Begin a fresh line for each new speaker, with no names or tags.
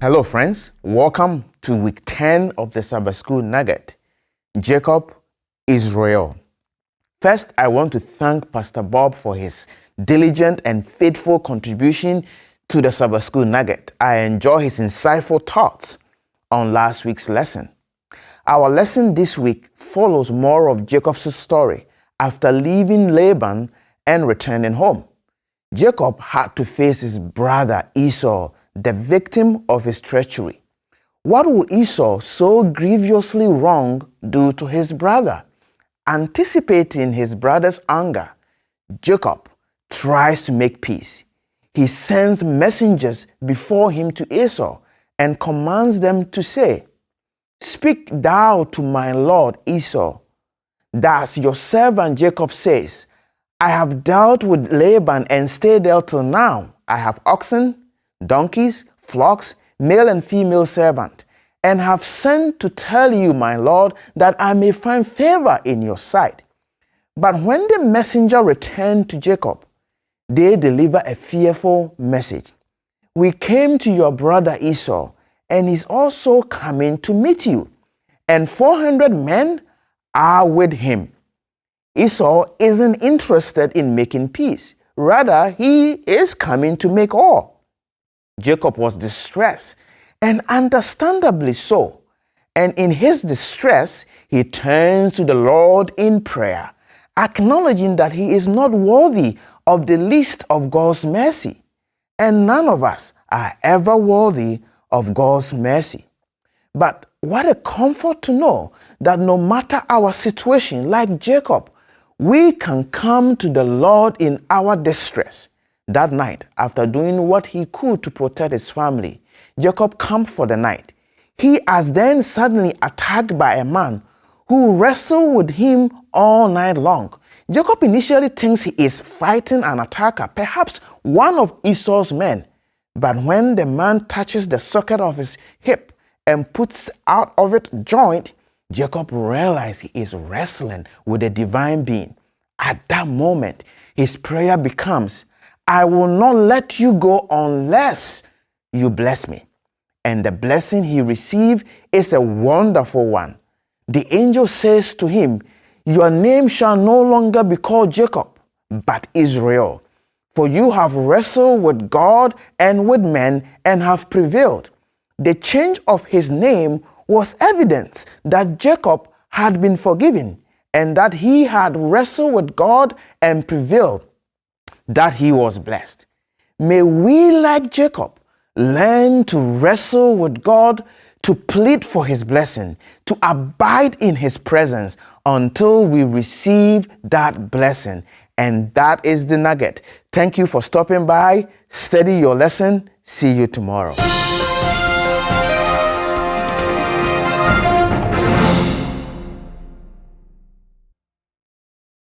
Hello friends, welcome to week 10 of the Sabbath School Nugget. Jacob, Israel. First, I want to thank Pastor Bob for his diligent and faithful contribution to the Sabbath School Nugget. I enjoy his insightful thoughts on last week's lesson. Our lesson this week follows more of Jacob's story after leaving Laban and returning home. Jacob had to face his brother Esau, the victim of his treachery. What will Esau, so grievously wrong, do to his brother? Anticipating his brother's anger, Jacob tries to make peace. He sends messengers before him to Esau and commands them to say, "Speak thou to my lord Esau. Thus your servant Jacob says, I have dealt with Laban and stayed there till now. I have oxen, donkeys, flocks, male and female servant, and have sent to tell you, my lord, that I may find favor in your sight." But when the messenger returned to Jacob, they deliver a fearful message. "We came to your brother Esau, and he's also coming to meet you, and 400 men are with him." Esau isn't interested in making peace. Rather, he is coming to make war. Jacob was distressed, and understandably so. And in his distress, he turns to the Lord in prayer, acknowledging that he is not worthy of the least of God's mercy. And none of us are ever worthy of God's mercy. But what a comfort to know that no matter our situation, like Jacob, we can come to the Lord in our distress. That night, after doing what he could to protect his family, Jacob camped for the night. He is then suddenly attacked by a man who wrestled with him all night long. Jacob initially thinks he is fighting an attacker, perhaps one of Esau's men. But when the man touches the socket of his hip and puts out of it joint, Jacob realized he is wrestling with a divine being. At that moment, his prayer becomes, "I will not let you go unless you bless me." And the blessing he received is a wonderful one. The angel says to him, "Your name shall no longer be called Jacob, but Israel. For you have wrestled with God and with men and have prevailed." The change of his name was evidence that Jacob had been forgiven and that he had wrestled with God and prevailed, that he was blessed. May we, like Jacob, learn to wrestle with God, to plead for his blessing, to abide in his presence until we receive that blessing. And that is the nugget. Thank you for stopping by. Study your lesson. See you tomorrow.